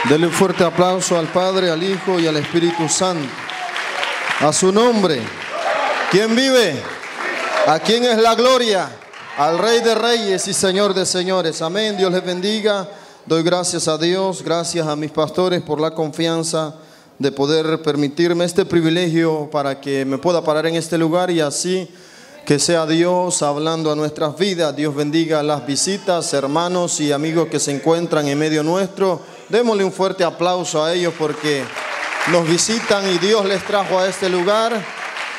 Denle un fuerte aplauso al Padre, al Hijo y al Espíritu Santo. A su nombre. ¿Quién vive? ¿A quién es la gloria? Al Rey de Reyes y Señor de Señores. Amén. Dios les bendiga. Doy gracias a Dios, gracias a mis pastores por la confianza de poder permitirme este privilegio para que me pueda parar en este lugar y así que sea Dios hablando a nuestras vidas. Dios bendiga las visitas, hermanos y amigos que se encuentran en medio nuestro. Démosle un fuerte aplauso a ellos porque nos visitan y Dios les trajo a este lugar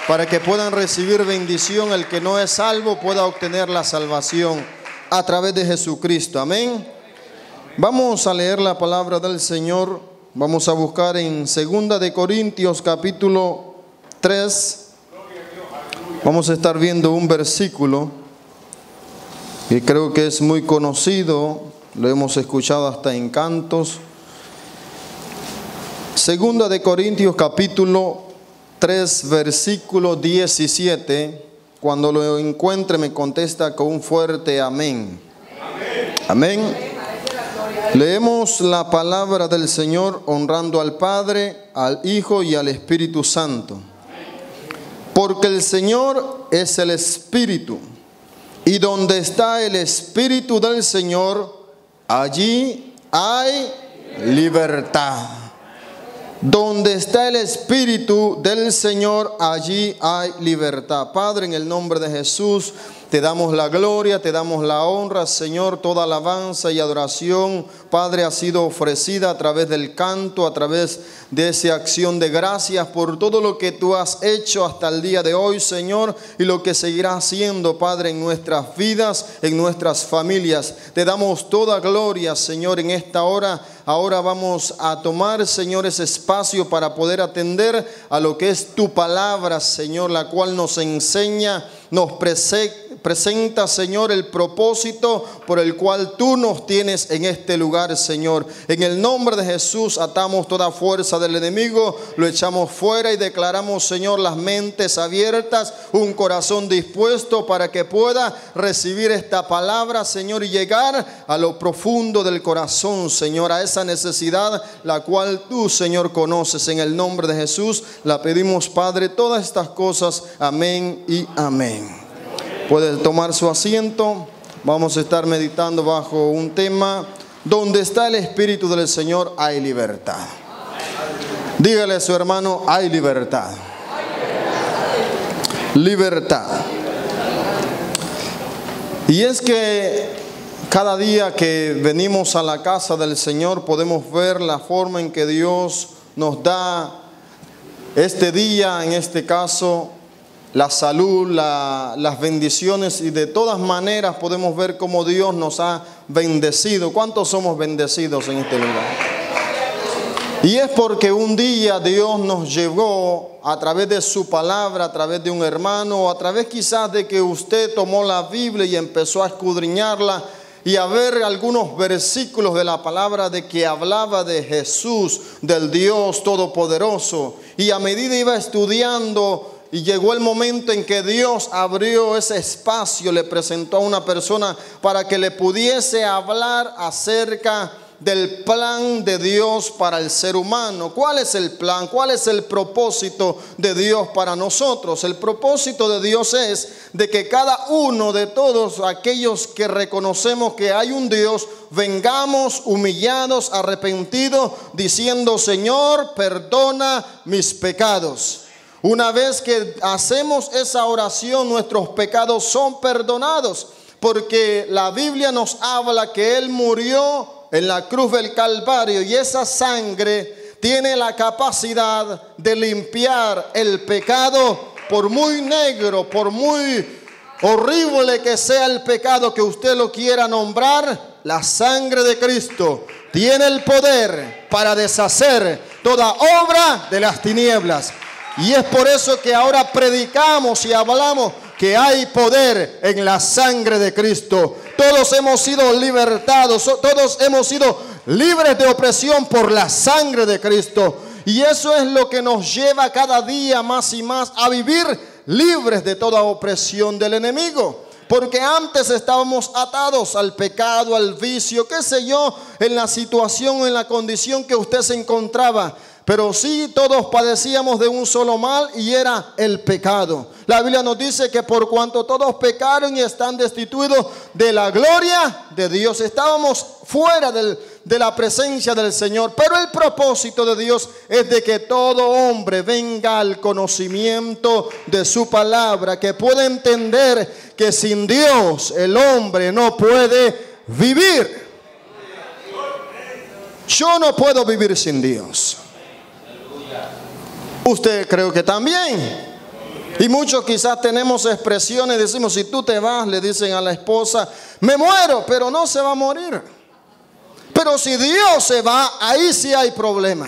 para que puedan recibir bendición. El que no es salvo pueda obtener la salvación a través de Jesucristo. Amén. Vamos a leer la palabra del Señor. Vamos a buscar en 2 de Corintios capítulo 3. Vamos a estar viendo un versículo que creo que es muy conocido, lo hemos escuchado hasta en cantos. 2 de Corintios capítulo 3 versículo 17. Cuando lo encuentre me contesta con un fuerte amén. Amén. Amén. Leemos la palabra del Señor honrando al Padre, al Hijo y al Espíritu Santo. Porque el Señor es el Espíritu, y donde está el Espíritu del Señor, allí hay libertad. Donde está el Espíritu del Señor, allí hay libertad. Padre, en el nombre de Jesús, te damos la gloria, te damos la honra, Señor. Toda alabanza y adoración, Padre, ha sido ofrecida a través del canto, a través de esa acción de gracias por todo lo que tú has hecho hasta el día de hoy, Señor, y lo que seguirás haciendo, Padre, en nuestras vidas, en nuestras familias. Te damos toda gloria, Señor, en esta hora. Ahora vamos a tomar, Señor, ese espacio para poder atender a lo que es tu palabra, Señor, la cual nos enseña, nos presenta, Señor, el propósito por el cual tú nos tienes en este lugar, Señor. En el nombre de Jesús atamos toda fuerza del enemigo, lo echamos fuera y declaramos, Señor, las mentes abiertas, un corazón dispuesto para que pueda recibir esta palabra, Señor, y llegar a lo profundo del corazón, Señor, a esa necesidad la cual tú, Señor, conoces. En el nombre de Jesús la pedimos, Padre, todas estas cosas. Amén y amén. Puede tomar su asiento. Vamos a estar meditando bajo un tema: donde está el Espíritu del Señor hay libertad. Dígale a su hermano: hay libertad. Libertad. Y es que cada día que venimos a la casa del Señor podemos ver la forma en que Dios nos da este día, en este caso, la salud, las bendiciones, y de todas maneras podemos ver cómo Dios nos ha bendecido. ¿Cuántos somos bendecidos en este lugar? Y es porque un día Dios nos llevó a través de su palabra, a través de un hermano, o a través quizás de que usted tomó la Biblia y empezó a escudriñarla y a ver algunos versículos de la palabra de que hablaba de Jesús, del Dios Todopoderoso. Y a medida iba estudiando, y llegó el momento en que Dios abrió ese espacio, le presentó a una persona para que le pudiese hablar acerca del plan de Dios para el ser humano. ¿Cuál es el plan? ¿Cuál es el propósito de Dios para nosotros? El propósito de Dios es de que cada uno de todos aquellos que reconocemos que hay un Dios, vengamos humillados, arrepentidos, diciendo: Señor, perdona mis pecados. Una vez que hacemos esa oración, nuestros pecados son perdonados, porque la Biblia nos habla que Él murió en la cruz del Calvario, y esa sangre tiene la capacidad de limpiar el pecado. Por muy negro, por muy horrible que sea el pecado que usted lo quiera nombrar, la sangre de Cristo tiene el poder para deshacer toda obra de las tinieblas. Y es por eso que ahora predicamos y hablamos que hay poder en la sangre de Cristo. Todos hemos sido libertados, todos hemos sido libres de opresión por la sangre de Cristo. Y eso es lo que nos lleva cada día más y más a vivir libres de toda opresión del enemigo. Porque antes estábamos atados al pecado, al vicio, qué sé yo, en la situación, en la condición que usted se encontraba. Pero sí, todos padecíamos de un solo mal y era el pecado. La Biblia nos dice que por cuanto todos pecaron y están destituidos de la gloria de Dios, estábamos fuera de la presencia del Señor. Pero el propósito de Dios es de que todo hombre venga al conocimiento de su palabra, que pueda entender que sin Dios el hombre no puede vivir. Yo no puedo vivir sin Dios. Usted creo que también. Y muchos quizás tenemos expresiones, decimos, si tú te vas, le dicen a la esposa, me muero, pero no se va a morir. Pero si Dios se va, ahí sí hay problema.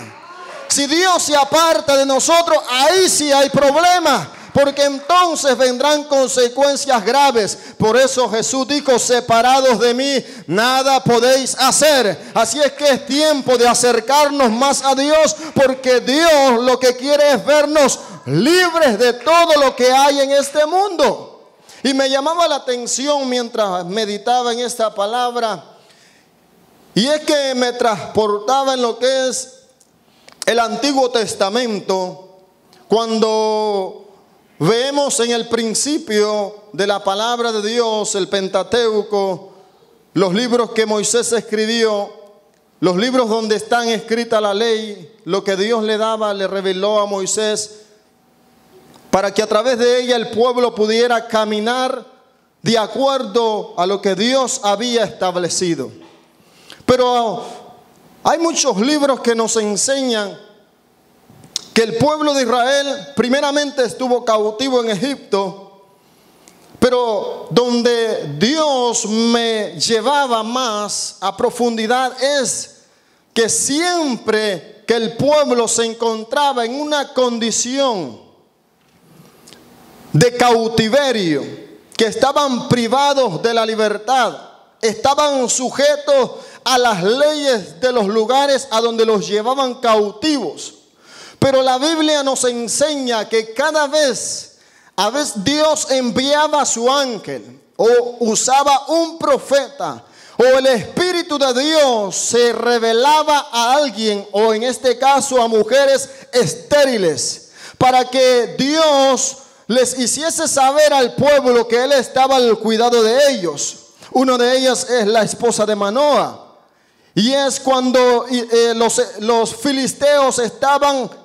Si Dios se aparta de nosotros, ahí sí hay problema. Porque entonces vendrán consecuencias graves. Por eso Jesús dijo, separados de mí, nada podéis hacer. Así es que es tiempo de acercarnos más a Dios, porque Dios lo que quiere es vernos libres de todo lo que hay en este mundo. Y me llamaba la atención mientras meditaba en esta palabra, y es que me transportaba en lo que es el Antiguo Testamento, cuando vemos en el principio de la palabra de Dios, el Pentateuco, los libros que Moisés escribió, los libros donde están escrita la ley, lo que Dios le daba, le reveló a Moisés, para que a través de ella el pueblo pudiera caminar de acuerdo a lo que Dios había establecido. Pero hay muchos libros que nos enseñan que el pueblo de Israel primeramente estuvo cautivo en Egipto, pero donde Dios me llevaba más a profundidad es que siempre que el pueblo se encontraba en una condición de cautiverio, que estaban privados de la libertad, estaban sujetos a las leyes de los lugares a donde los llevaban cautivos. Pero la Biblia nos enseña que cada vez, a veces Dios enviaba a su ángel o usaba un profeta, o el Espíritu de Dios se revelaba a alguien, o en este caso a mujeres estériles, para que Dios les hiciese saber al pueblo que Él estaba al cuidado de ellos. Una de ellas es la esposa de Manoah, y es cuando los filisteos estaban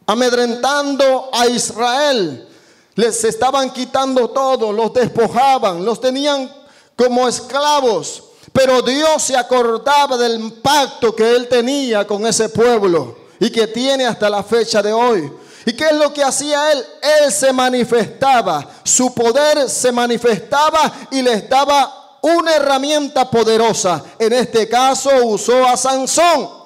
amedrentando a Israel, les estaban quitando todo, los despojaban, los tenían como esclavos. Pero Dios se acordaba del pacto que Él tenía con ese pueblo y que tiene hasta la fecha de hoy. ¿Y qué es lo que hacía Él? Él se manifestaba, su poder se manifestaba y les daba una herramienta poderosa. En este caso usó a Sansón,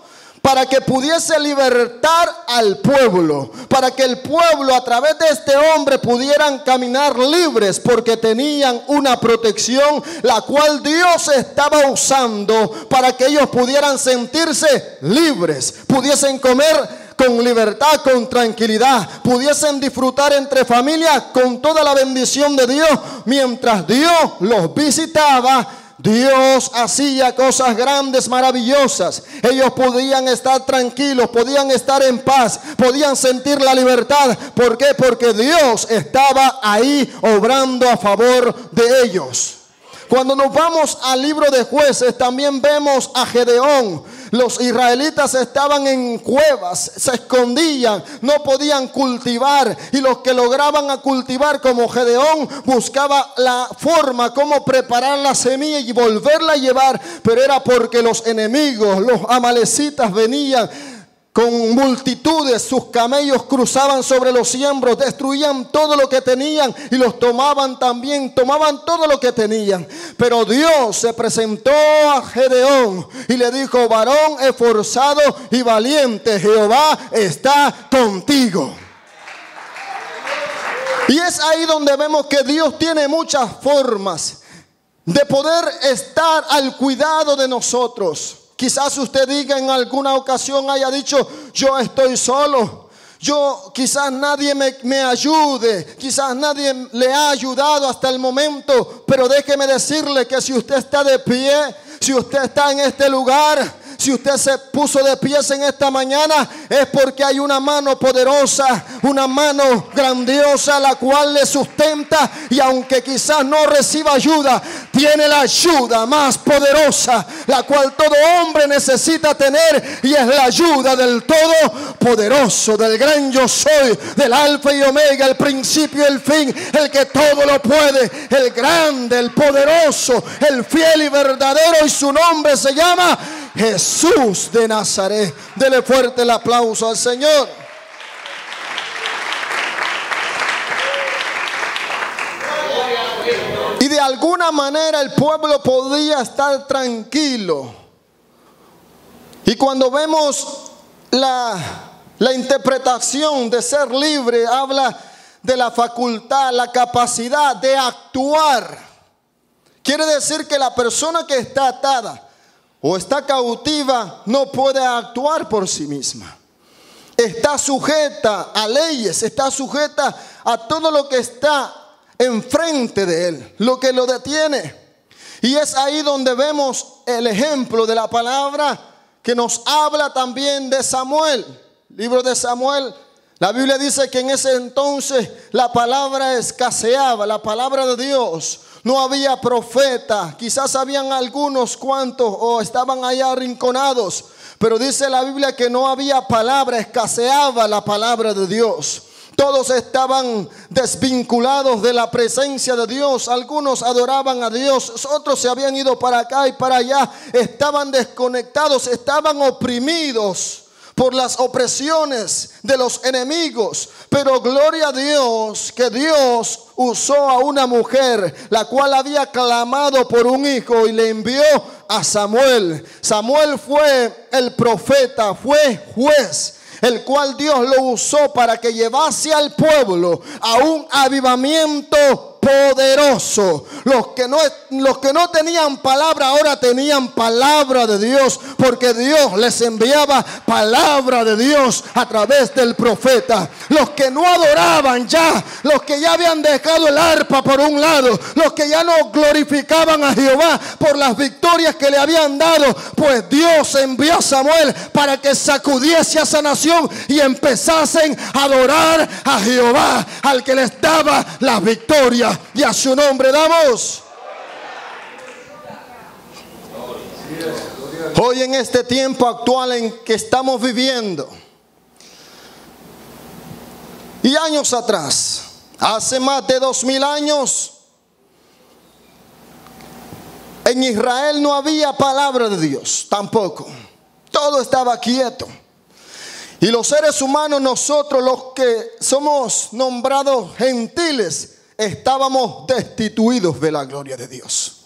para que pudiese libertar al pueblo, para que el pueblo a través de este hombre pudieran caminar libres, porque tenían una protección la cual Dios estaba usando para que ellos pudieran sentirse libres, pudiesen comer con libertad, con tranquilidad, pudiesen disfrutar entre familias con toda la bendición de Dios. Mientras Dios los visitaba, Dios hacía cosas grandes, maravillosas. Ellos podían estar tranquilos, podían estar en paz, podían sentir la libertad. ¿Por qué? Porque Dios estaba ahí obrando a favor de ellos. Cuando nos vamos al libro de Jueces, también vemos a Gedeón. Los israelitas estaban en cuevas, se escondían, no podían cultivar, y los que lograban a cultivar, como Gedeón, buscaba la forma como preparar la semilla y volverla a llevar, pero era porque los enemigos, los amalecitas, venían con multitudes, sus camellos cruzaban sobre los siembros, destruían todo lo que tenían y los tomaban también, tomaban todo lo que tenían. Pero Dios se presentó a Gedeón y le dijo: varón esforzado y valiente, Jehová está contigo. Y es ahí donde vemos que Dios tiene muchas formas de poder estar al cuidado de nosotros. Quizás usted diga en alguna ocasión, haya dicho: yo estoy solo, Quizás nadie me ayude, quizás nadie le ha ayudado hasta el momento, pero déjeme decirle que si usted está de pie, si usted está en este lugar, si usted se puso de pies en esta mañana, es porque hay una mano poderosa, una mano grandiosa, la cual le sustenta, y aunque quizás no reciba ayuda, tiene la ayuda más poderosa, la cual todo hombre necesita tener, y es la ayuda del Todopoderoso, del gran yo soy, del Alfa y Omega, el principio y el fin, el que todo lo puede, el grande, el poderoso, el fiel y verdadero, y su nombre se llama Jesús de Nazaret. Dele fuerte el aplauso al Señor. Y de alguna manera el pueblo podía estar tranquilo. Y cuando vemos la interpretación de ser libre, habla de la facultad, la capacidad de actuar. Quiere decir que la persona que está atada o está cautiva no puede actuar por sí misma. Está sujeta a leyes, está sujeta a todo lo que está enfrente de él, lo que lo detiene. Y es ahí donde vemos el ejemplo de la palabra que nos habla también de Samuel. Libro de Samuel, la Biblia dice que en ese entonces la palabra escaseaba, la palabra de Dios. No había profeta, quizás habían algunos cuantos o estaban allá arrinconados, pero dice la Biblia que no había palabra, escaseaba la palabra de Dios. Todos estaban desvinculados de la presencia de Dios. Algunos adoraban a Dios, otros se habían ido para acá y para allá. Estaban desconectados, estaban oprimidos por las opresiones de los enemigos. Pero gloria a Dios que Dios usó a una mujer, la cual había clamado por un hijo, y le envió a Samuel. Samuel fue el profeta, fue juez, el cual Dios lo usó para que llevase al pueblo a un avivamiento poderoso. Los que no tenían palabra ahora tenían palabra de Dios, porque Dios les enviaba palabra de Dios a través del profeta. Los que no adoraban ya, los que ya habían dejado el arpa por un lado, los que ya no glorificaban a Jehová por las victorias que le habían dado, pues Dios envió a Samuel para que sacudiese a esa nación y empezasen a adorar a Jehová, al que les daba las victorias. Y a su nombre damos. Hoy en este tiempo actual en que estamos viviendo, y años atrás, hace más de 2000 años, en Israel no había palabra de Dios tampoco. Todo estaba quieto. Y los seres humanos, nosotros los que somos nombrados gentiles, estábamos destituidos de la gloria de Dios.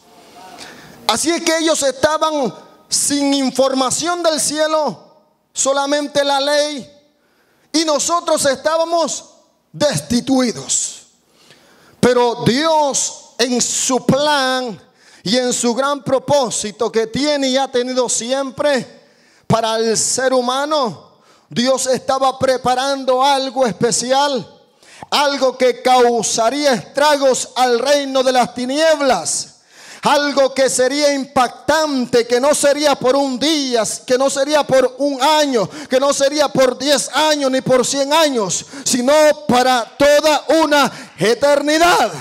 Así es que ellos estaban sin información del cielo, solamente la ley, y nosotros estábamos destituidos. Pero Dios, en su plan y en su gran propósito que tiene y ha tenido siempre para el ser humano, Dios estaba preparando algo especial, algo que causaría estragos al reino de las tinieblas. Algo que sería impactante, que no sería por un día, que no sería por un año, que no sería por 10 años ni por 100 años, sino para toda una eternidad.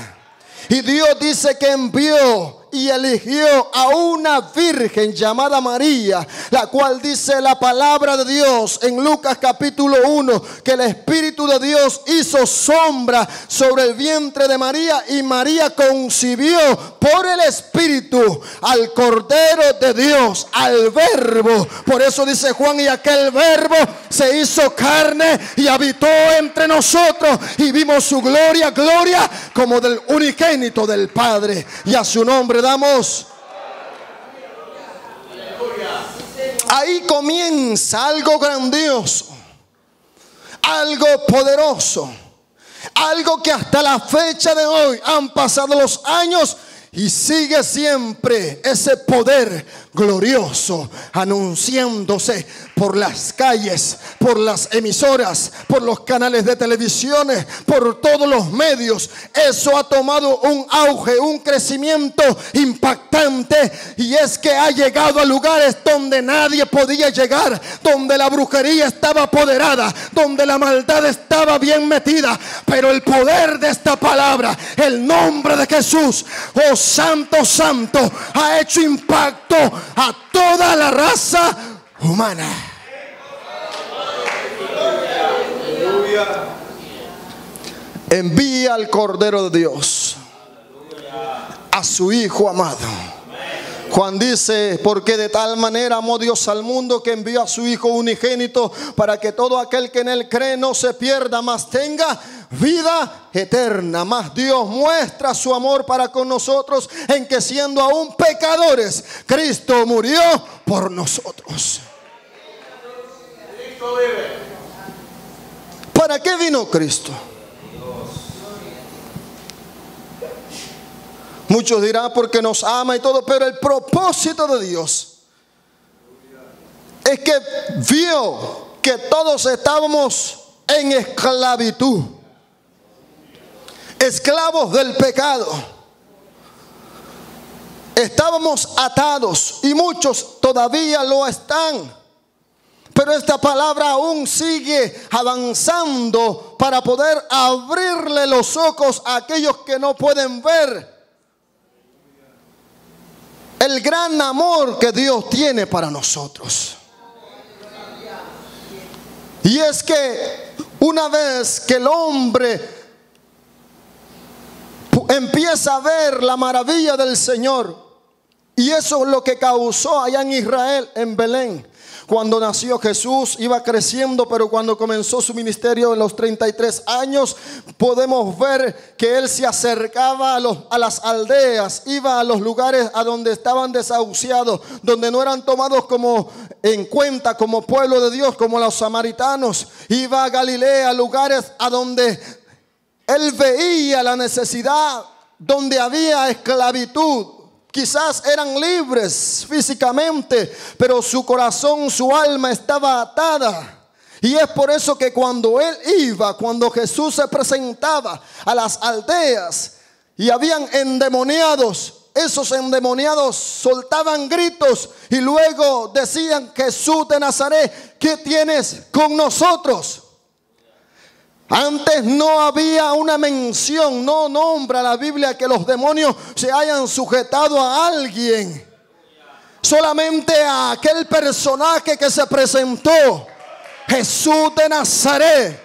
Y Dios dice que envió y eligió a una virgen llamada María, la cual dice la palabra de Dios en Lucas capítulo 1, que el Espíritu de Dios hizo sombra sobre el vientre de María, y María concibió por el Espíritu al Cordero de Dios, al Verbo. Por eso dice Juan, y aquel Verbo se hizo carne y habitó entre nosotros, y vimos su gloria, gloria como del unigénito del Padre. Y a su nombre damos. Ahí comienza algo grandioso, algo poderoso, algo que hasta la fecha de hoy han pasado los años y sigue siempre ese poder glorioso anunciándose por las calles, por las emisoras, por los canales de televisiones, por todos los medios. Eso ha tomado un auge, un crecimiento impactante, y es que ha llegado a lugares donde nadie podía llegar, donde la brujería estaba apoderada, donde la maldad estaba bien metida. Pero el poder de esta palabra, el nombre de Jesús, oh Santo, Santo, ha hecho impacto a toda la raza humana. Envía al Cordero de Dios, a su Hijo amado. Juan dice: porque de tal manera amó Dios al mundo, que envió a su Hijo unigénito, para que todo aquel que en él cree no se pierda, mas tenga vida eterna. Mas Dios muestra su amor para con nosotros, en que siendo aún pecadores, Cristo murió por nosotros. ¿Para qué vino Cristo? Muchos dirán porque nos ama y todo, pero el propósito de Dios es que vio que todos estábamos en esclavitud, esclavos del pecado. Estábamos atados y muchos todavía lo están. Pero esta palabra aún sigue avanzando para poder abrirle los ojos a aquellos que no pueden ver el gran amor que Dios tiene para nosotros. Y es que una vez que el hombre empieza a ver la maravilla del Señor, y eso es lo que causó allá en Israel, en Belén, cuando nació Jesús, iba creciendo, pero cuando comenzó su ministerio en los 33 años, podemos ver que él se acercaba a las aldeas, iba a los lugares a donde estaban desahuciados, donde no eran tomados como en cuenta como pueblo de Dios, como los samaritanos. Iba a Galilea, lugares a donde él veía la necesidad, donde había esclavitud. Quizás eran libres físicamente, pero su corazón, su alma estaba atada. Y es por eso que cuando él iba, cuando Jesús se presentaba a las aldeas y habían endemoniados, esos endemoniados soltaban gritos y luego decían: Jesús de Nazaret, ¿qué tienes con nosotros? Antes no había una mención, no nombra la Biblia que los demonios se hayan sujetado a alguien. Solamente a aquel personaje que se presentó, Jesús de Nazaret.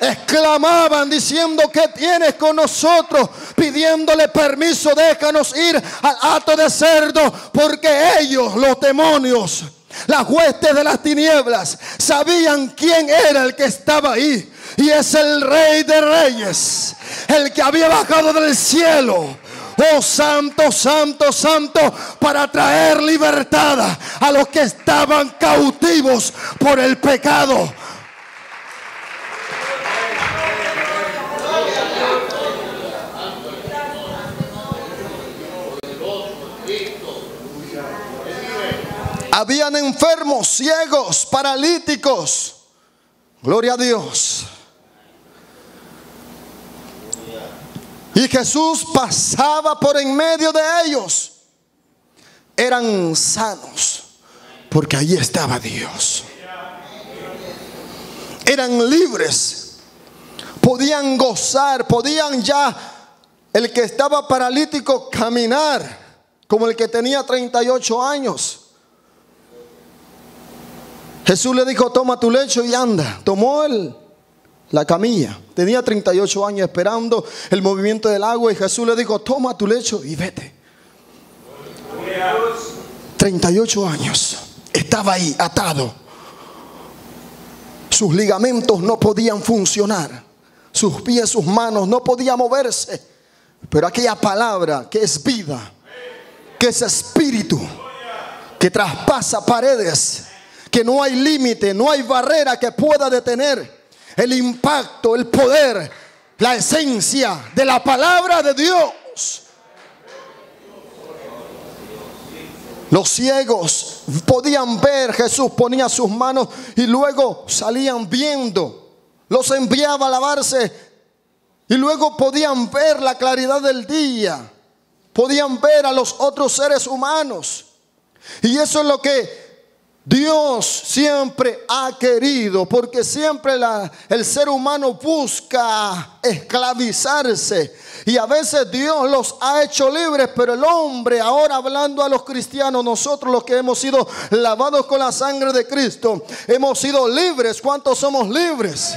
Exclamaban diciendo: ¿qué tienes con nosotros? Pidiéndole permiso: déjanos ir al hato de cerdo. Porque ellos, los demonios, las huestes de las tinieblas, sabían quién era el que estaba ahí. Y es el Rey de Reyes, el que había bajado del cielo. Oh, santo, santo, santo, para traer libertad a los que estaban cautivos por el pecado. Habían enfermos, ciegos, paralíticos. Gloria a Dios. Y Jesús pasaba por en medio de ellos. Eran sanos porque allí estaba Dios. Eran libres. Podían gozar, podían ya, el que estaba paralítico, caminar como el que tenía 38 años. Jesús le dijo: toma tu lecho y anda. Tomó la camilla. Tenía 38 años esperando el movimiento del agua, y Jesús le dijo: toma tu lecho y vete. 38 años. Estaba ahí atado. Sus ligamentos no podían funcionar. Sus pies, sus manos no podían moverse. Pero aquella palabra que es vida, que es espíritu, que traspasa paredes, que no hay límite, no hay barrera que pueda detener el impacto, el poder, la esencia de la palabra de Dios. Los ciegos podían ver. Jesús ponía sus manos y luego salían viendo. Los enviaba a lavarse y luego podían ver la claridad del día. Podían ver a los otros seres humanos. Y eso es lo que Dios siempre ha querido, porque siempre el ser humano busca esclavizarse. Y a veces Dios los ha hecho libres, pero el hombre, ahora hablando a los cristianos, nosotros los que hemos sido lavados con la sangre de Cristo, hemos sido libres. ¿Cuántos somos libres?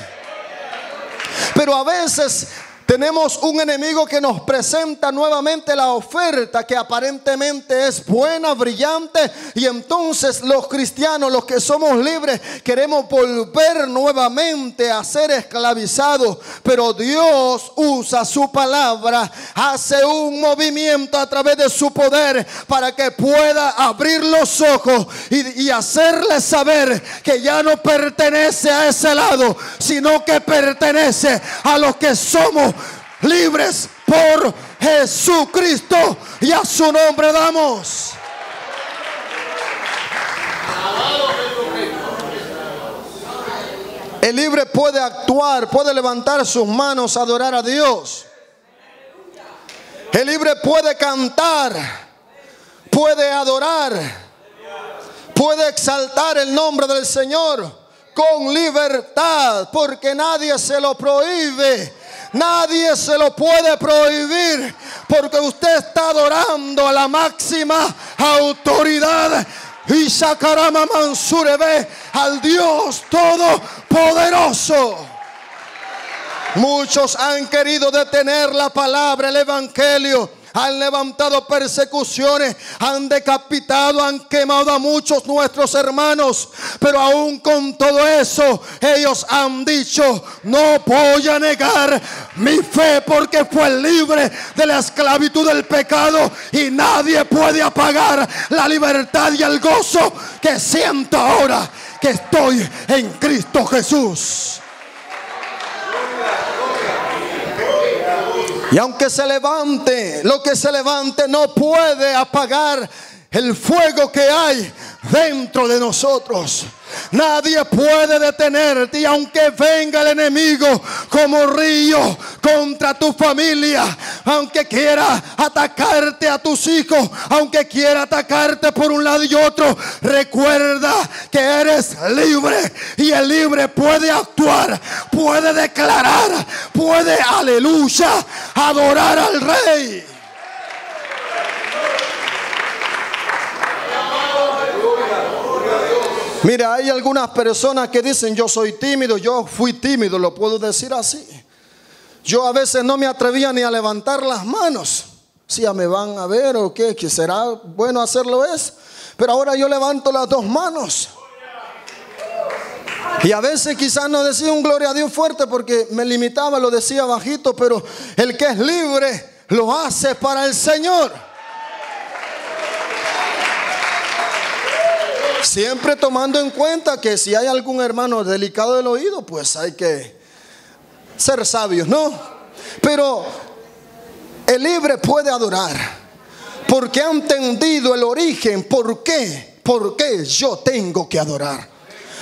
Pero a veces tenemos un enemigo que nos presenta nuevamente la oferta que aparentemente es buena, brillante, y entonces los cristianos, los que somos libres, queremos volver nuevamente a ser esclavizados. Pero Dios usa su palabra, hace un movimiento a través de su poder para que pueda abrir los ojos y hacerles saber que ya no pertenece a ese lado, sino que pertenece a los que somos libres por Jesucristo, y a su nombre damos. El libre puede actuar, puede levantar sus manos a adorar a Dios. El libre puede cantar, puede adorar, puede exaltar el nombre del Señor con libertad, porque nadie se lo prohíbe. Nadie se lo puede prohibir, porque usted está adorando a la máxima autoridad. Y Sakarama Mansurebe, al Dios Todopoderoso. Muchos han querido detener la palabra, el evangelio. Han levantado persecuciones, han decapitado, han quemado a muchos nuestros hermanos. Pero aún con todo eso, ellos han dicho: no voy a negar mi fe, porque fue libre de la esclavitud del pecado, y nadie puede apagar la libertad y el gozo que siento ahora que estoy en Cristo Jesús. Y aunque se levante, lo que se levante no puede apagar el fuego que hay dentro de nosotros. Nadie puede detenerte, y aunque venga el enemigo como río contra tu familia, aunque quiera atacarte a tus hijos, aunque quiera atacarte por un lado y otro, recuerda que eres libre, y el libre puede actuar, puede declarar, puede, aleluya, adorar al Rey. Mira, hay algunas personas que dicen: yo soy tímido, yo fui tímido, lo puedo decir así. Yo a veces no me atrevía ni a levantar las manos. Si ya me van a ver o qué, que será bueno hacerlo es. Pero ahora yo levanto las dos manos. Y a veces quizás no decía un gloria a Dios fuerte porque me limitaba, lo decía bajito. Pero el que es libre lo hace para el Señor. Siempre tomando en cuenta que si hay algún hermano delicado del oído, pues hay que ser sabios, ¿no? Pero el libre puede adorar, porque ha entendido el origen. ¿Por qué? ¿Por qué yo tengo que adorar?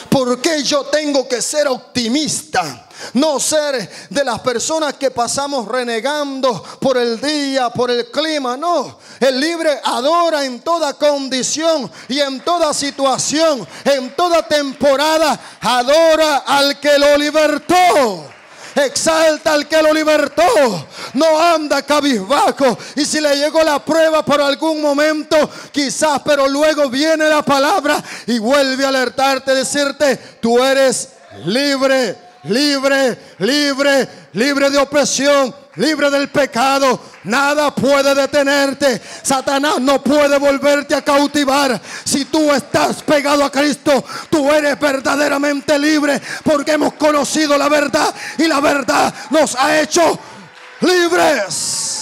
¿Por qué yo tengo que ser optimista? No ser de las personas que pasamos renegando por el día, por el clima. No, el libre adora en toda condición y en toda situación, en toda temporada. Adora al que lo libertó. Exalta al que lo libertó. No anda cabizbajo. Y si le llegó la prueba por algún momento, quizás, pero luego viene la palabra y vuelve a alertarte, decirte: tú eres libre. Libre, libre, libre de opresión, libre del pecado. Nada puede detenerte. Satanás no puede volverte a cautivar. Si tú estás pegado a Cristo, tú eres verdaderamente libre, porque hemos conocido la verdad y la verdad nos ha hecho libres.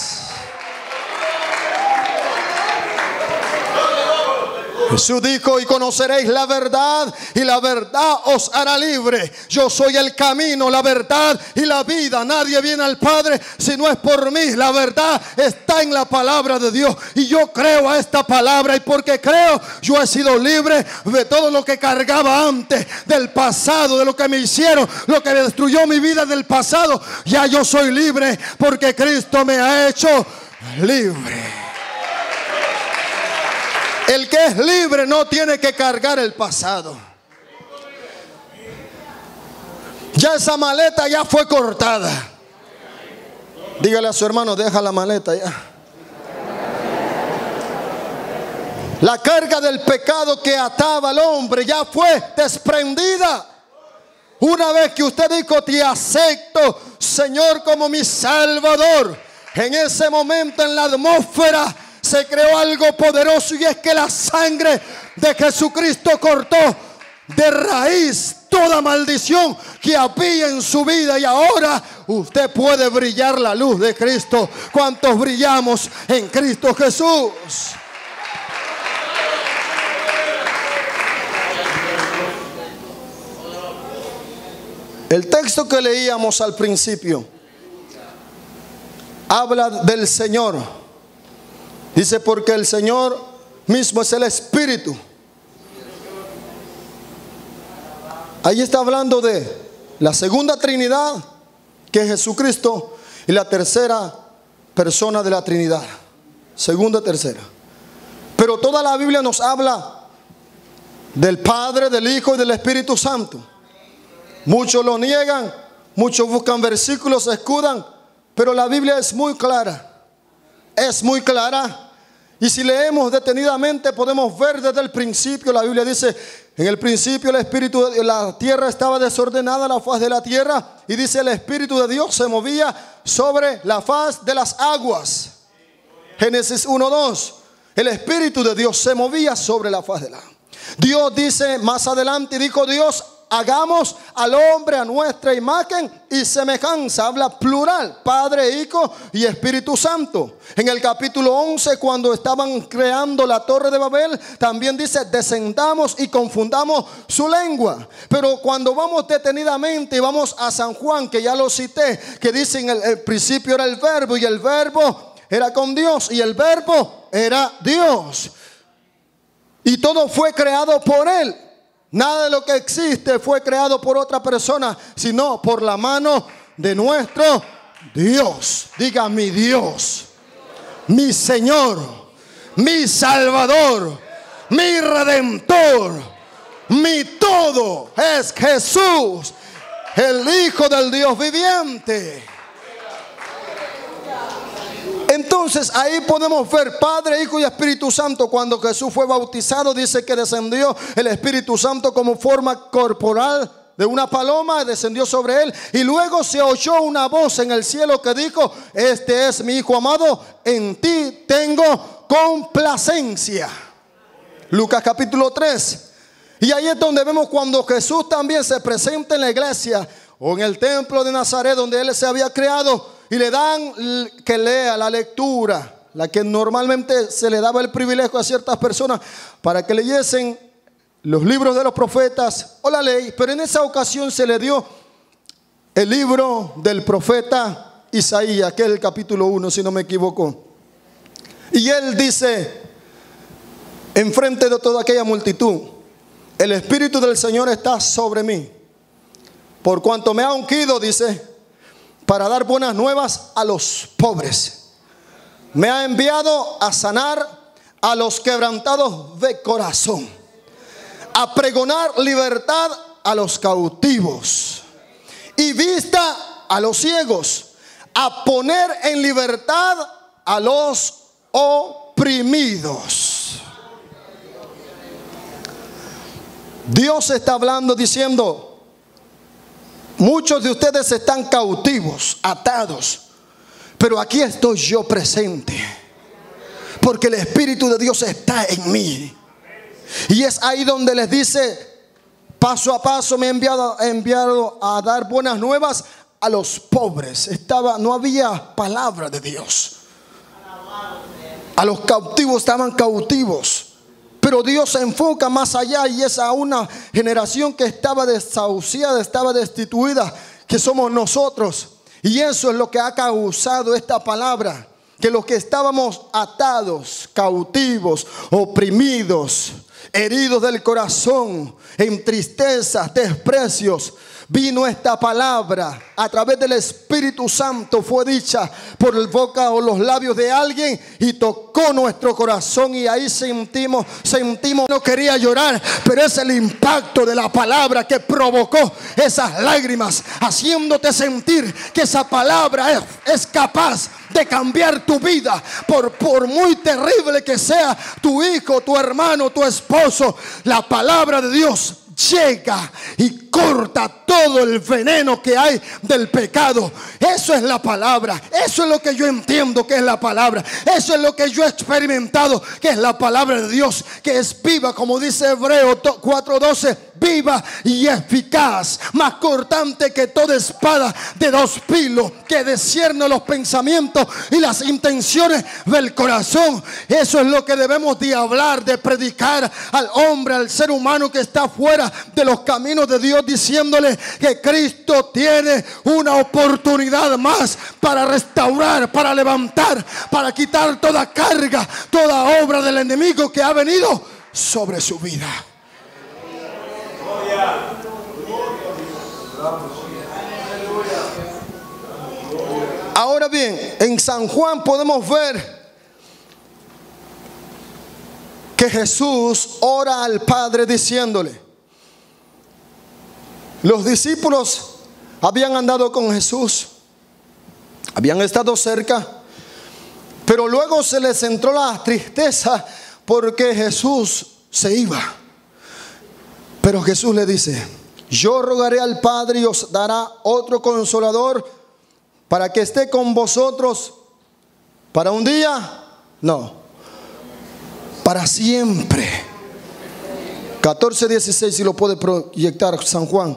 Jesús dijo: y conoceréis la verdad, y la verdad os hará libre. Yo soy el camino, la verdad y la vida. Nadie viene al Padre si no es por mí. La verdad está en la palabra de Dios, y yo creo a esta palabra, y porque creo, yo he sido libre de todo lo que cargaba antes, del pasado, de lo que me hicieron, lo que destruyó mi vida del pasado. Ya yo soy libre porque Cristo me ha hecho libre. El que es libre no tiene que cargar el pasado. Ya esa maleta ya fue cortada. Dígale a su hermano: deja la maleta ya. La carga del pecado que ataba al hombre ya fue desprendida. Una vez que usted dijo: te acepto, Señor, como mi Salvador, en ese momento en la atmósfera se creó algo poderoso, y es que la sangre de Jesucristo cortó de raíz toda maldición que había en su vida, y ahora usted puede brillar la luz de Cristo. ¿Cuántos brillamos en Cristo Jesús? El texto que leíamos al principio habla del Señor. Dice: porque el Señor mismo es el Espíritu. Ahí está hablando de la segunda Trinidad, que es Jesucristo, y la tercera persona de la Trinidad. Segunda, tercera. Pero toda la Biblia nos habla del Padre, del Hijo y del Espíritu Santo. Muchos lo niegan, muchos buscan versículos, se escudan, pero la Biblia es muy clara. Es muy clara. Y si leemos detenidamente podemos ver desde el principio. La Biblia dice: en el principio el espíritu de la tierra estaba desordenada, la faz de la tierra, y dice: el Espíritu de Dios se movía sobre la faz de las aguas. Génesis 1:2. El Espíritu de Dios se movía sobre la faz de la agua. Dios dice más adelante, dijo Dios: hagamos al hombre a nuestra imagen y semejanza. Habla plural: Padre, Hijo y Espíritu Santo. En el capítulo 11, cuando estaban creando la torre de Babel, también dice: descendamos y confundamos su lengua. Pero cuando vamos detenidamente y vamos a San Juan, que ya lo cité, que dice: en el principio era el verbo, y el verbo era con Dios, y el verbo era Dios, y todo fue creado por Él. Nada de lo que existe fue creado por otra persona, sino por la mano de nuestro Dios. Diga: mi Dios, mi Señor, mi Salvador, mi Redentor, mi todo es Jesús, el Hijo del Dios viviente. Entonces ahí podemos ver Padre, Hijo y Espíritu Santo. Cuando Jesús fue bautizado, dice que descendió el Espíritu Santo como forma corporal de una paloma, descendió sobre él, y luego se oyó una voz en el cielo que dijo: este es mi Hijo amado, en ti tengo complacencia. Lucas capítulo 3. Y ahí es donde vemos cuando Jesús también se presenta en la iglesia o en el templo de Nazaret, donde él se había creado, y le dan que lea la lectura, la que normalmente se le daba el privilegio a ciertas personas para que leyesen los libros de los profetas o la ley. Pero en esa ocasión se le dio el libro del profeta Isaías, que es el capítulo 1, si no me equivoco. Y él dice, enfrente de toda aquella multitud: el Espíritu del Señor está sobre mí, por cuanto me ha ungido, dice, para dar buenas nuevas a los pobres. Me ha enviado a sanar a los quebrantados de corazón, a pregonar libertad a los cautivos y vista a los ciegos, a poner en libertad a los oprimidos. Dios está hablando diciendo: muchos de ustedes están cautivos, atados, pero aquí estoy yo presente, porque el Espíritu de Dios está en mí. Y es ahí donde les dice: paso a paso me he enviado a dar buenas nuevas a los pobres. No había palabra de Dios. A los cautivos estaban cautivos, Pero Dios se enfoca más allá, y es a una generación que estaba desahuciada, estaba destituida, que somos nosotros. Y eso es lo que ha causado esta palabra, que los que estábamos atados, cautivos, oprimidos, heridos del corazón, en tristezas, desprecios, vino esta palabra a través del Espíritu Santo, fue dicha por el boca o los labios de alguien y tocó nuestro corazón, y ahí sentimos, no quería llorar, pero es el impacto de la palabra que provocó esas lágrimas, haciéndote sentir que esa palabra es capaz de cambiar tu vida, por muy terrible que sea tu hijo, tu hermano, tu esposo. La palabra de Dios llega y corta todo el veneno que hay del pecado. Eso es la palabra. Eso es lo que yo entiendo que es la palabra. Eso es lo que yo he experimentado que es la palabra de Dios, que es viva, como dice Hebreos 4:12, viva y eficaz, más cortante que toda espada de dos filos, que discierne los pensamientos y las intenciones del corazón. Eso es lo que debemos de hablar, de predicar al hombre, al ser humano que está fuera de los caminos de Dios, diciéndole que Cristo tiene una oportunidad más para restaurar, para levantar, para quitar toda carga, toda obra del enemigo que ha venido sobre su vida. Ahora bien, en San Juan podemos ver que Jesús ora al Padre diciéndole, los discípulos habían andado con Jesús, habían estado cerca, pero luego se les entró la tristeza porque Jesús se iba. Pero Jesús le dice, yo rogaré al Padre y os dará otro consolador para que esté con vosotros para un día, no, para siempre. 14:16, si lo puede proyectar San Juan.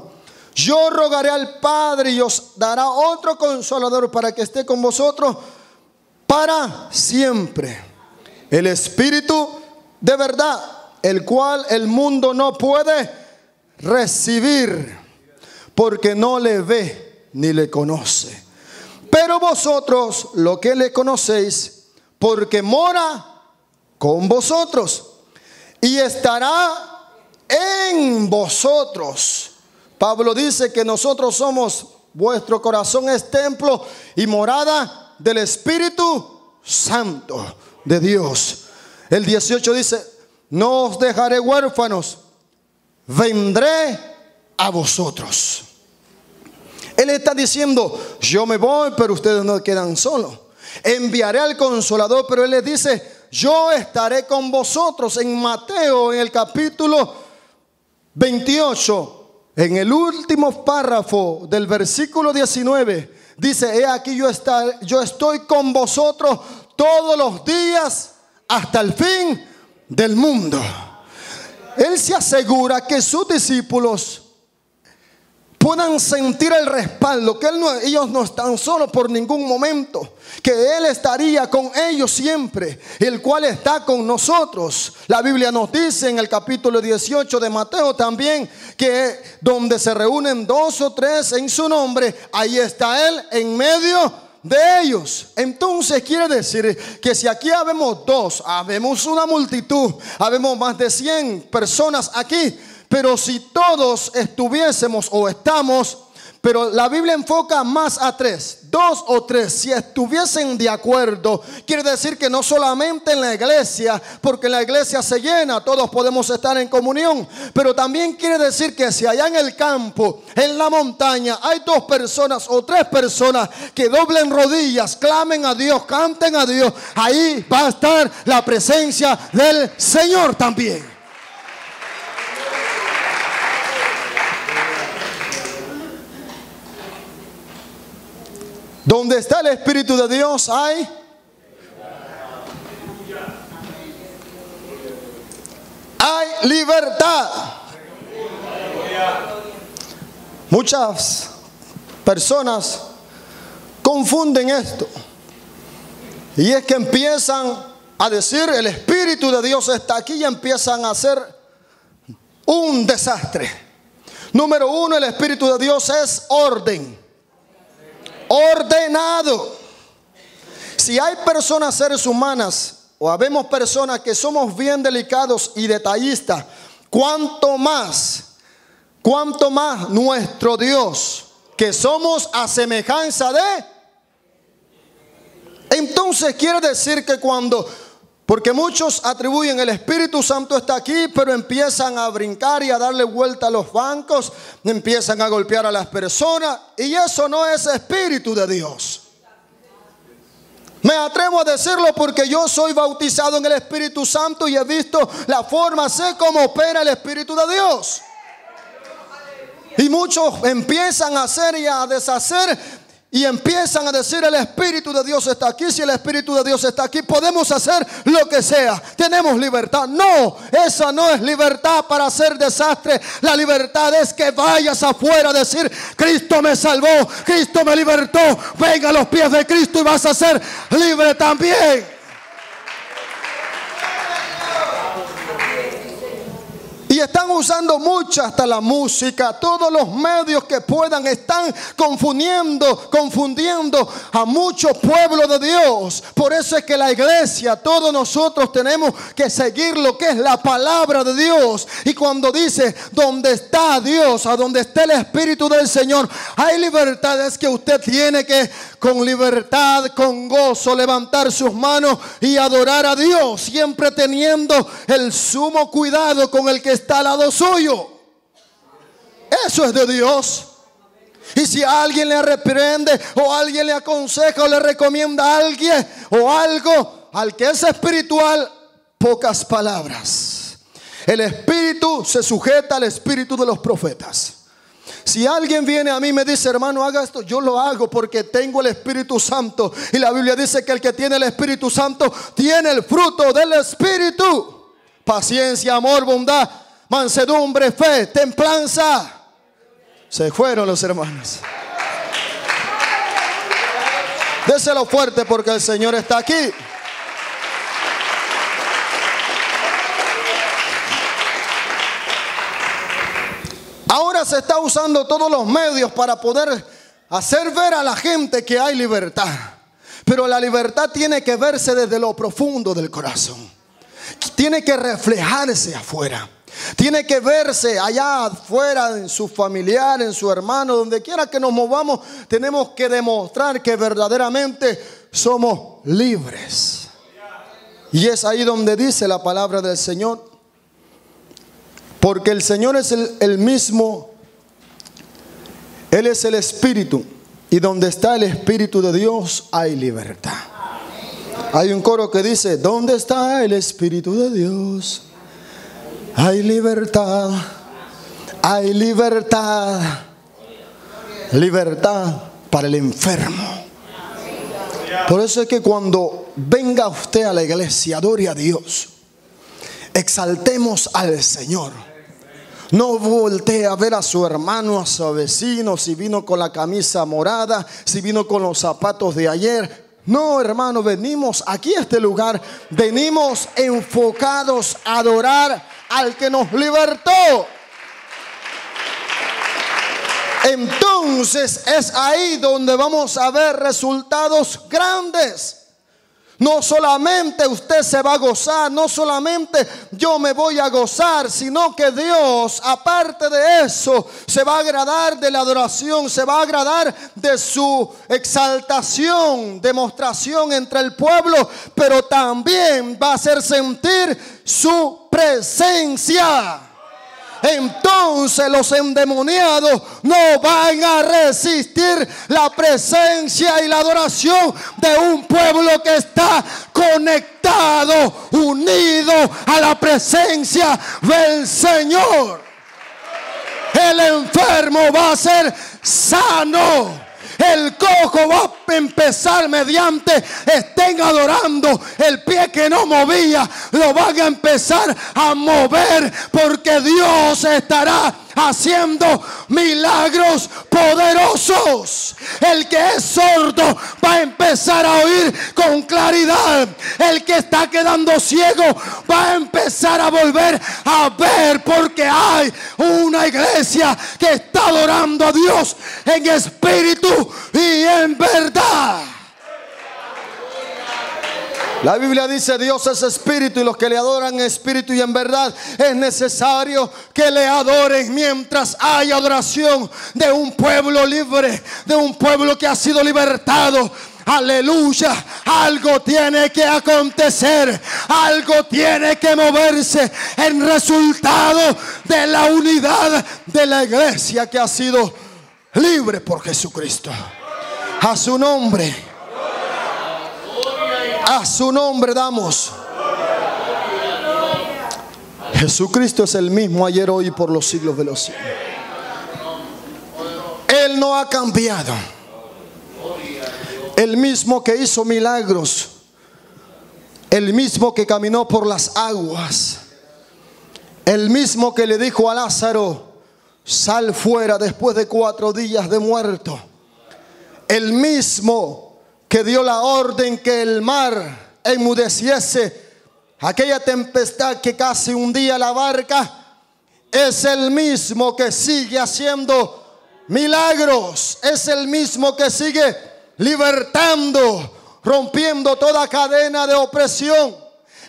Yo rogaré al Padre y os dará otro consolador para que esté con vosotros para siempre. El Espíritu de verdad, el cual el mundo no puede recibir, porque no le ve ni le conoce. Pero vosotros lo que le conocéis, porque mora con vosotros y estará en vosotros. Pablo dice que nosotros somos, vuestro corazón es templo y morada del Espíritu Santo de Dios. El 18 dice, no os dejaré huérfanos, vendré a vosotros. Él está diciendo, yo me voy, pero ustedes no quedan solos. Enviaré al Consolador, pero Él les dice, yo estaré con vosotros. En Mateo, en el capítulo 28, en el último párrafo del versículo 19, dice, he aquí yo estoy con vosotros todos los días hasta el fin del mundo. Él se asegura que sus discípulos puedan sentir el respaldo, que ellos no están solos por ningún momento, que Él estaría con ellos siempre, el cual está con nosotros. La Biblia nos dice en el capítulo 18 de Mateo también, que donde se reúnen 2 o 3 en su nombre, ahí está Él en medio de ellos. Entonces quiere decir que si aquí habemos 2, habemos una multitud, habemos más de 100 personas aquí, pero si todos estuviésemos o estamos, pero la Biblia enfoca más a 3, 2 o 3, si estuviesen de acuerdo, quiere decir que no solamente en la iglesia, porque en la iglesia se llena, todos podemos estar en comunión, pero también quiere decir que si allá en el campo, en la montaña, hay 2 personas o 3 personas que doblen rodillas, clamen a Dios, canten a Dios, ahí va a estar la presencia del Señor también. Donde está el Espíritu de Dios hay libertad. Muchas personas confunden esto, y es que empiezan a decir el Espíritu Espíritu de Dios está aquí y empiezan a hacer un desastre. Número uno, el Espíritu de Dios es orden. Ordenado. Si hay personas, seres humanas, o habemos personas que somos bien delicados y detallistas, cuanto más nuestro Dios, que somos a semejanza de. Entonces quiere decir que porque muchos atribuyen el Espíritu Santo está aquí, pero empiezan a brincar y a darle vuelta a los bancos, empiezan a golpear a las personas, y eso no es Espíritu de Dios. Me atrevo a decirlo porque yo soy bautizado en el Espíritu Santo y he visto la forma, sé cómo opera el Espíritu de Dios. Y muchos empiezan a hacer y a deshacer y empiezan a decir: el Espíritu de Dios está aquí. Si el Espíritu de Dios está aquí, podemos hacer lo que sea, tenemos libertad. No, esa no es libertad para hacer desastre. La libertad es que vayas afuera a decir: Cristo me salvó, Cristo me libertó, venga a los pies de Cristo y vas a ser libre también. Y están usando mucho, hasta la música, todos los medios que puedan, están confundiendo a muchos pueblos de Dios. Por eso es que la iglesia, todos nosotros tenemos que seguir lo que es la palabra de Dios. Y cuando dice: donde está Dios, a donde está el Espíritu del Señor, hay libertad. Es que usted tiene que con libertad, con gozo, levantar sus manos y adorar a Dios, siempre teniendo el sumo cuidado con el que está al lado suyo. Eso es de Dios. Y si alguien le reprende, o alguien le aconseja, o le recomienda a alguien o algo, al que es espiritual, pocas palabras. El Espíritu se sujeta al espíritu de los profetas. Si alguien viene a mí y me dice: hermano, haga esto, yo lo hago porque tengo el Espíritu Santo. Y la Biblia dice que el que tiene el Espíritu Santo tiene el fruto del Espíritu: paciencia, amor, bondad, mansedumbre, fe, templanza. Se fueron los hermanos. Déselo fuerte porque el Señor está aquí. Ahora se está usando todos los medios para poder hacer ver a la gente que hay libertad. Pero la libertad tiene que verse desde lo profundo del corazón. Tiene que reflejarse afuera. Tiene que verse allá afuera, en su familiar, en su hermano, donde quiera que nos movamos. Tenemos que demostrar que verdaderamente somos libres. Y es ahí donde dice la palabra del Señor: porque el Señor es el mismo, Él es el Espíritu, y donde está el Espíritu de Dios hay libertad. Hay un coro que dice: ¿dónde está el Espíritu de Dios? Hay libertad, hay libertad, libertad para el enfermo. Por eso es que cuando venga usted a la iglesia, adore a Dios, exaltemos al Señor. No voltee a ver a su hermano, a su vecino, si vino con la camisa morada, si vino con los zapatos de ayer. No, hermano, venimos aquí a este lugar, venimos enfocados a adorar al que nos libertó. Entonces es ahí donde vamos a ver resultados grandes. No solamente usted se va a gozar, no solamente yo me voy a gozar, sino que Dios, aparte de eso, se va a agradar de la adoración, se va a agradar de su exaltación, demostración entre el pueblo, pero también va a hacer sentir su presencia. Entonces los endemoniados no van a resistir la presencia y la adoración de un pueblo que está conectado, unido a la presencia del Señor. El enfermo va a ser sano. El cojo va a empezar mediante estén adorando. El pie que no movía lo van a empezar a mover, porque Dios estará haciendo milagros poderosos. El que es sordo va a empezar a oír ver con claridad. El que está quedando ciego va a empezar a volver a ver, porque hay una iglesia que está adorando a Dios en espíritu y en verdad. La Biblia dice: Dios es espíritu, y los que le adoran en espíritu y en verdad. Es necesario que le adoren. Mientras hay adoración de un pueblo libre, de un pueblo que ha sido libertado, aleluya, algo tiene que acontecer, algo tiene que moverse en resultado de la unidad de la iglesia que ha sido libre por Jesucristo. A su nombre, a su nombre damos. Jesucristo es el mismo ayer, hoy y por los siglos de los siglos. Él no ha cambiado. El mismo que hizo milagros, el mismo que caminó por las aguas, el mismo que le dijo a Lázaro: sal fuera después de 4 días de muerto, el mismo que dio la orden que el mar enmudeciese, aquella tempestad que casi hundía la barca, es el mismo que sigue haciendo milagros, es el mismo que sigue libertando, rompiendo toda cadena de opresión.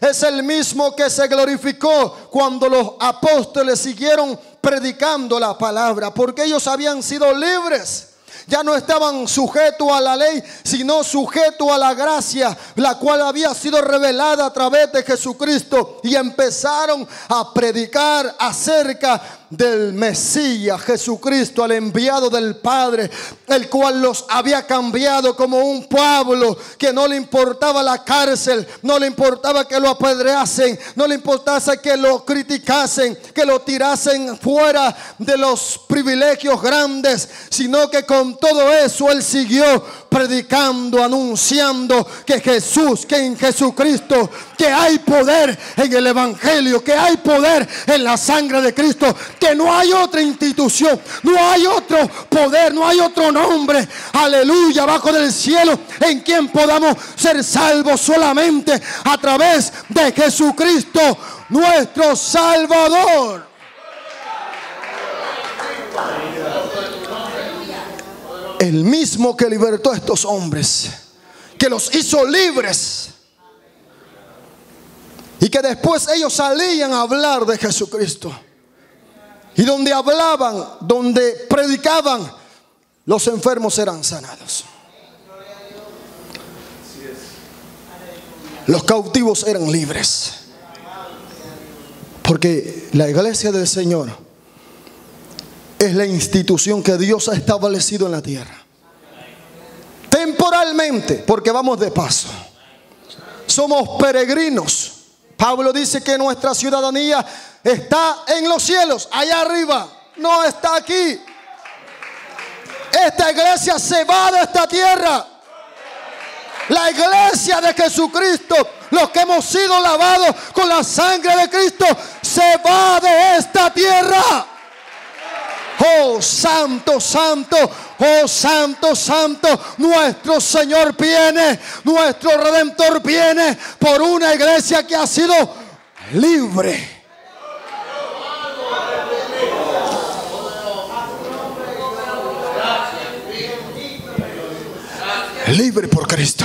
Es el mismo que se glorificó cuando los apóstoles siguieron predicando la palabra, porque ellos habían sido libres. Ya no estaban sujetos a la ley, sino sujetos a la gracia, la cual había sido revelada a través de Jesucristo. Y empezaron a predicar acerca del Mesías, Jesucristo, el enviado del Padre, el cual los había cambiado como un pueblo que no le importaba la cárcel, no le importaba que lo apedreasen, no le importaba que lo criticasen, que lo tirasen fuera de los privilegios grandes, sino que con todo eso él siguió predicando, anunciando que Jesús, que en Jesucristo, que hay poder en el evangelio, que hay poder en la sangre de Cristo, que no hay otra institución, no hay otro poder, no hay otro nombre, aleluya, abajo del cielo, en quien podamos ser salvos, solamente a través de Jesucristo, nuestro Salvador. El mismo que libertó a estos hombres, que los hizo libres, y que después ellos salían a hablar de Jesucristo, y donde hablaban, donde predicaban, los enfermos eran sanados, los cautivos eran libres, porque la iglesia del Señor es la institución que Dios ha establecido en la tierra. Temporalmente, porque vamos de paso. Somos peregrinos. Pablo dice que nuestra ciudadanía está en los cielos, allá arriba, no está aquí. Esta iglesia se va de esta tierra. La iglesia de Jesucristo, los que hemos sido lavados con la sangre de Cristo, se va de esta tierra. Oh santo, santo, oh santo, santo, nuestro Señor viene, nuestro Redentor viene por una iglesia que ha sido libre. Libre por Cristo.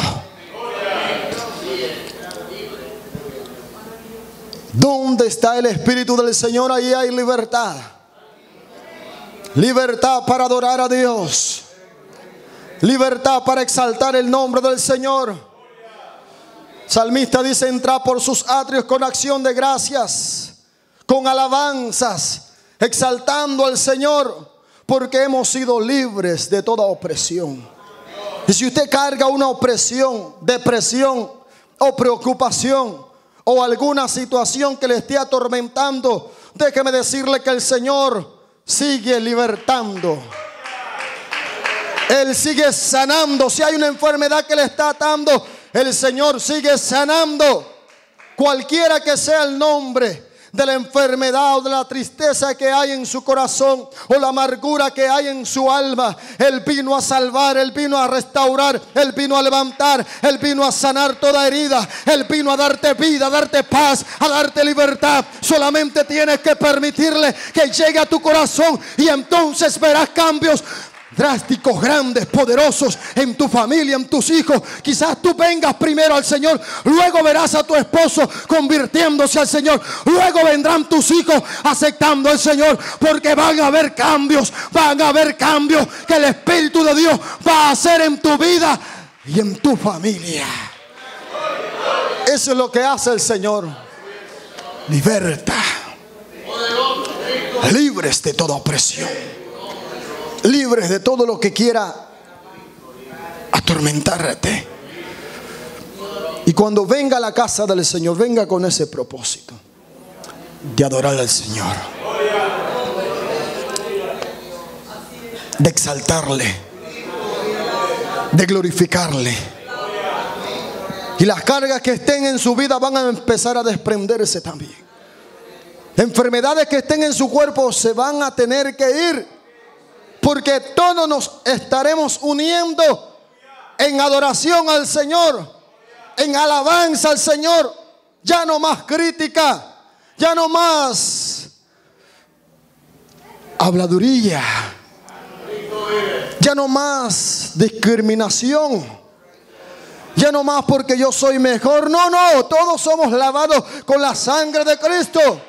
¿Dónde está el Espíritu del Señor? Ahí hay libertad. Libertad para adorar a Dios. Libertad para exaltar el nombre del Señor. Salmista dice: entra por sus atrios con acción de gracias, con alabanzas, exaltando al Señor, porque hemos sido libres de toda opresión. Y si usted carga una opresión, depresión o preocupación, o alguna situación que le esté atormentando, déjeme decirle que el Señor sigue libertando. Él sigue sanando. Si hay una enfermedad que le está atando, el Señor sigue sanando. Cualquiera que sea el nombre de la enfermedad o de la tristeza que hay en su corazón o la amargura que hay en su alma. Él vino a salvar, Él vino a restaurar, Él vino a levantar, Él vino a sanar toda herida. Él vino a darte vida, a darte paz, a darte libertad. Solamente tienes que permitirle que llegue a tu corazón y entonces verás cambios drásticos, grandes, poderosos en tu familia, en tus hijos. Quizás tú vengas primero al Señor, luego verás a tu esposo convirtiéndose al Señor, luego vendrán tus hijos aceptando al Señor, porque van a haber cambios que el Espíritu de Dios va a hacer en tu vida y en tu familia. Eso es lo que hace el Señor. Libertad, libres de toda opresión, libres de todo lo que quiera atormentarte. Y cuando venga a la casa del Señor, venga con ese propósito de adorar al Señor, de exaltarle, de glorificarle. Y las cargas que estén en su vida van a empezar a desprenderse también. Enfermedades que estén en su cuerpo se van a tener que ir, porque todos nos estaremos uniendo en adoración al Señor, en alabanza al Señor. Ya no más crítica, ya no más habladuría, ya no más discriminación, ya no más porque yo soy mejor. No, todos somos lavados con la sangre de Cristo.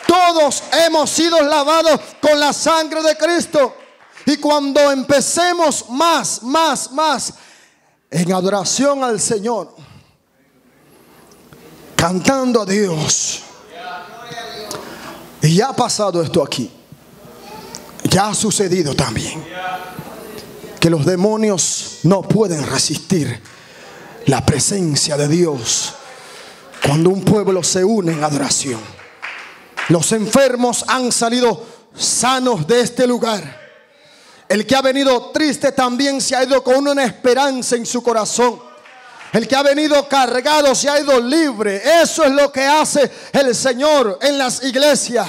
Todos hemos sido lavados con la sangre de Cristo. Y cuando empecemos más en adoración al Señor, cantando a Dios, y ya ha pasado esto aquí, ya ha sucedido también, que los demonios no pueden resistir la presencia de Dios cuando un pueblo se une en adoración. Los enfermos han salido sanos de este lugar. El que ha venido triste también se ha ido con una esperanza en su corazón. El que ha venido cargado se ha ido libre. Eso es lo que hace el Señor en las iglesias.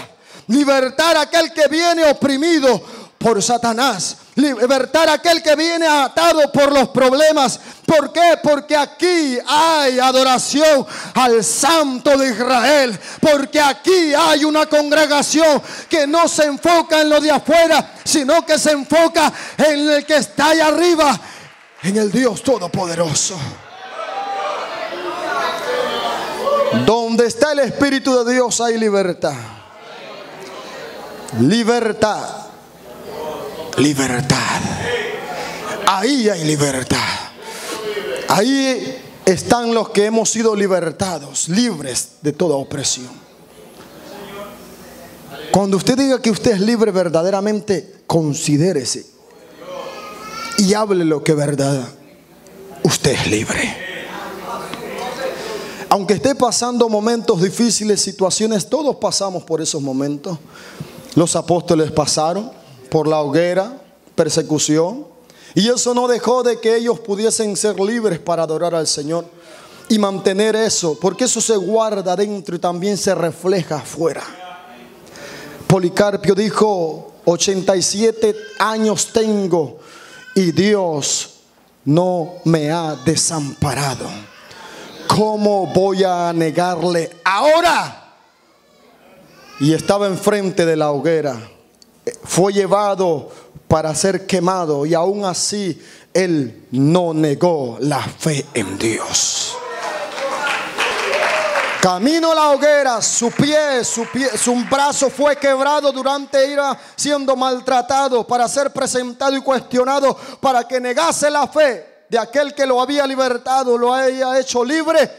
Libertar a aquel que viene oprimido por Satanás. Libertar a aquel que viene atado por los problemas. ¿Por qué? Porque aquí hay adoración al Santo de Israel. Porque aquí hay una congregación que no se enfoca en lo de afuera, sino que se enfoca en el que está allá arriba, en el Dios Todopoderoso. Donde está el Espíritu de Dios hay libertad. Libertad. Libertad. Ahí hay libertad. Ahí están los que hemos sido libertados, libres de toda opresión. Cuando usted diga que usted es libre verdaderamente, considérese y hable lo que verdad. Usted es libre. Aunque esté pasando momentos difíciles, situaciones, todos pasamos por esos momentos. Los apóstoles pasaron por la hoguera, persecución, y eso no dejó de que ellos pudiesen ser libres para adorar al Señor y mantener eso, porque eso se guarda dentro y también se refleja afuera. Policarpio dijo: 87 años tengo y Dios no me ha desamparado. ¿Cómo voy a negarle ahora? Y estaba enfrente de la hoguera. Fue llevado para ser quemado y aún así él no negó la fe en Dios. Camino a la hoguera, su brazo fue quebrado durante ir siendo maltratado, para ser presentado y cuestionado, para que negase la fe de aquel que lo había libertado, lo haya hecho libre.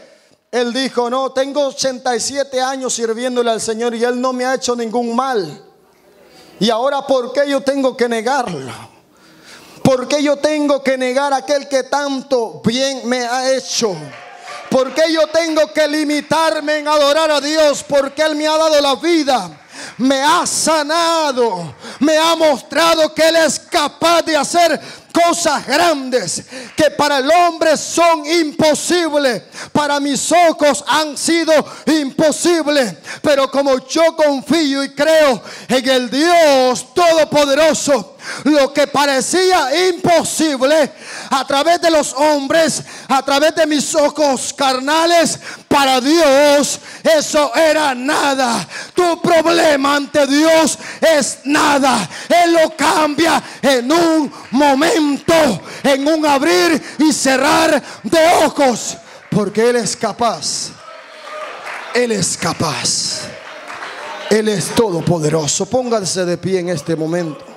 Él dijo: no, tengo 87 años sirviéndole al Señor y Él no me ha hecho ningún mal. Y ahora, ¿por qué yo tengo que negarlo? ¿Por qué yo tengo que negar a aquel que tanto bien me ha hecho? ¿Por qué yo tengo que limitarme en adorar a Dios? Porque Él me ha dado la vida, me ha sanado, me ha mostrado que Él es capaz de hacer cosas grandes que para el hombre son imposibles, para mis ojos han sido imposibles. Pero como yo confío y creo en el Dios Todopoderoso, lo que parecía imposible a través de los hombres, a través de mis ojos carnales, para Dios eso era nada. Tu problema ante Dios es nada. Él lo cambia en un momento, en un abrir y cerrar de ojos, porque Él es capaz. Él es capaz. Él es todopoderoso. Póngase de pie en este momento.